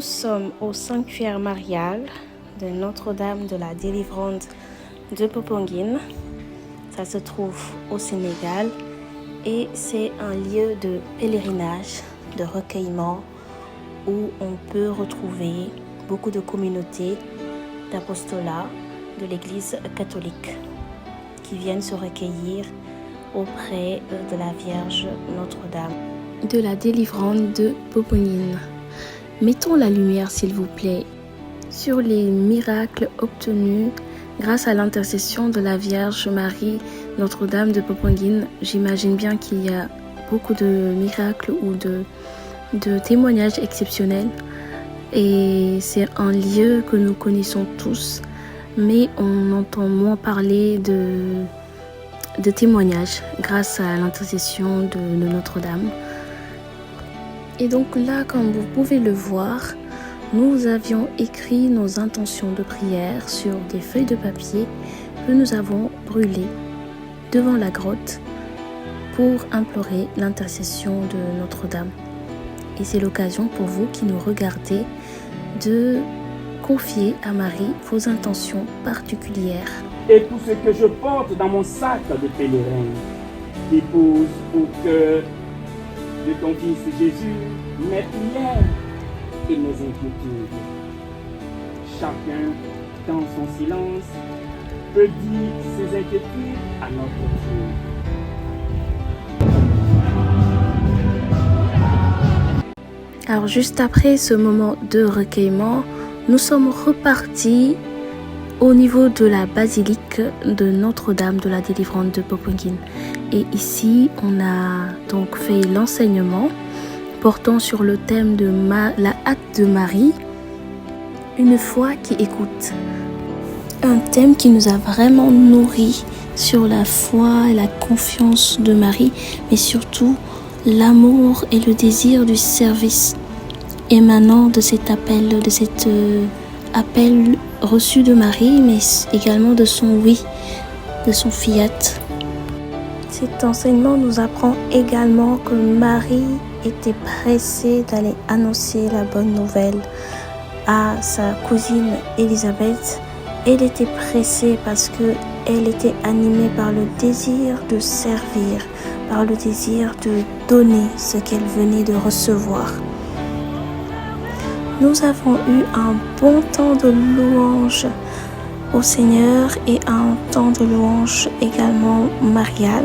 sommes au sanctuaire marial de Notre-Dame de la Délivrance de Popenguine. Ça se trouve au Sénégal et c'est un lieu de pèlerinage, de recueillement où on peut retrouver beaucoup de communautés d'apostolat de l'Église catholique qui viennent se recueillir auprès de la Vierge Notre-Dame de la Délivrance de Popenguine. Mettons la lumière, s'il vous plaît, sur les miracles obtenus grâce à l'intercession de la Vierge Marie Notre-Dame de Popenguine. J'imagine bien qu'il y a beaucoup de miracles ou de témoignages exceptionnels. Et c'est un lieu que nous connaissons tous, mais on entend moins parler de témoignages grâce à l'intercession de Notre-Dame. Et donc là, comme vous pouvez le voir, nous avions écrit nos intentions de prière sur des feuilles de papier que nous avons brûlées devant la grotte pour implorer l'intercession de Notre-Dame. Et c'est l'occasion pour vous qui nous regardez de confier à Marie vos intentions particulières. Et tout ce que je porte dans mon sac de pèlerin, dépose au cœur de ton Fils Jésus mes prières et mes inquiétudes. Chacun, dans son silence, peut dire ses inquiétudes à notre Dieu. Alors juste après ce moment de recueillement, nous sommes repartis au niveau de la basilique de Notre-Dame de la Délivrance de Popenguine. Et ici, on a donc fait l'enseignement portant sur le thème de la hâte de Marie, une foi qui écoute. Un thème qui nous a vraiment nourris sur la foi et la confiance de Marie, mais surtout l'amour et le désir du service émanant de cet appel, appel reçu de Marie, mais également de son oui, de son fiat. Cet enseignement nous apprend également que Marie était pressée d'aller annoncer la bonne nouvelle à sa cousine Élisabeth. Elle était pressée parce qu'elle était animée par le désir de servir, par le désir de donner ce qu'elle venait de recevoir. Nous avons eu un bon temps de louange au Seigneur et un temps de louange également marial.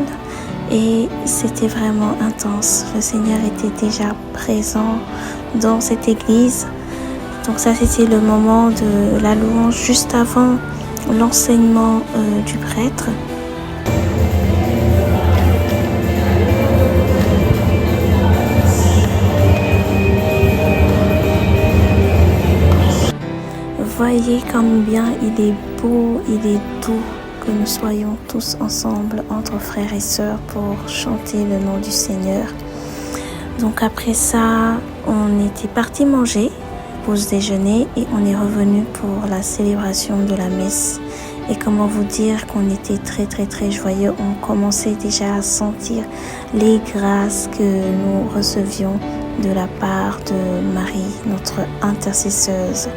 Et c'était vraiment intense. Le Seigneur était déjà présent dans cette église. Donc ça, c'était le moment de la louange juste avant l'enseignement du prêtre. Voyez comme bien il est beau, il est doux que nous soyons tous ensemble entre frères et sœurs pour chanter le nom du Seigneur. Donc après ça, on était parti manger, pause déjeuner, et on est revenu pour la célébration de la messe. Et comment vous dire qu'on était très joyeux. On commençait déjà à sentir les grâces que nous recevions de la part de Marie, notre intercesseuse.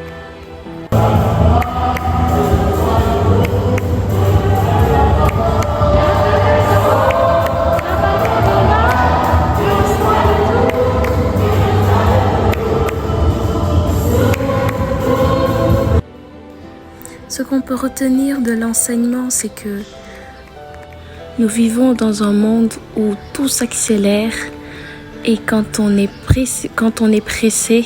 Ce qu'on peut retenir de l'enseignement, c'est que nous vivons dans un monde où tout s'accélère et quand on est pressé,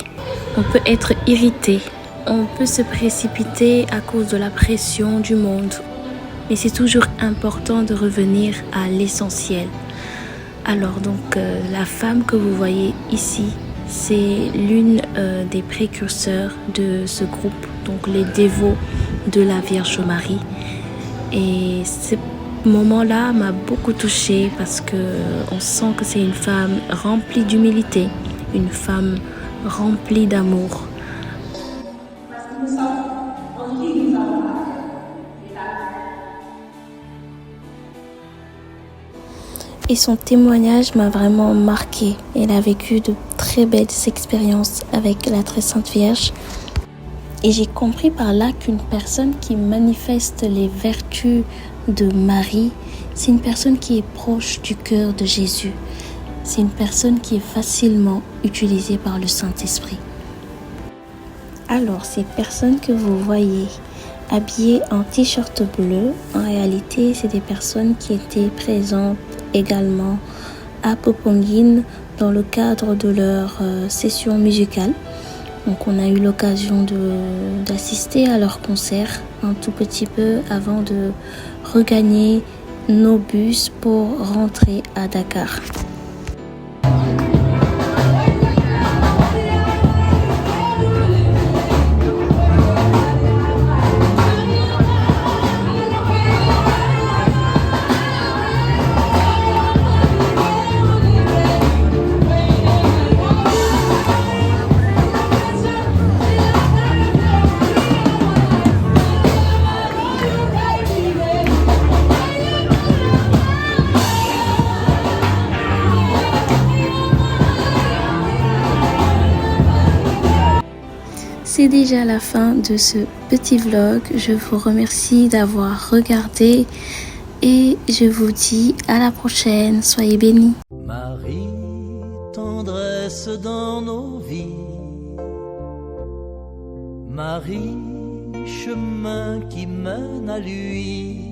on peut être irrité. On peut se précipiter à cause de la pression du monde. Mais c'est toujours important de revenir à l'essentiel. Alors donc, la femme que vous voyez ici, c'est l'une des précurseurs de ce groupe, donc les dévots de la Vierge Marie. Et ce moment-là m'a beaucoup touchée parce qu'on sent que c'est une femme remplie d'humilité, une femme remplie d'amour. Et son témoignage m'a vraiment marqué. Elle a vécu de très belles expériences avec la Très Sainte Vierge. Et j'ai compris par là qu'une personne qui manifeste les vertus de Marie, c'est une personne qui est proche du cœur de Jésus. C'est une personne qui est facilement utilisée par le Saint-Esprit. Alors, ces personnes que vous voyez habillées en t-shirt bleu, en réalité, c'est des personnes qui étaient présentes également à Popenguine dans le cadre de leur session musicale. Donc on a eu l'occasion d'assister à leur concert un tout petit peu avant de regagner nos bus pour rentrer à Dakar. C'est déjà la fin de ce petit vlog. Je vous remercie d'avoir regardé et je vous dis à la prochaine. Soyez bénis. Marie, tendresse dans nos vies. Marie, chemin qui mène à lui.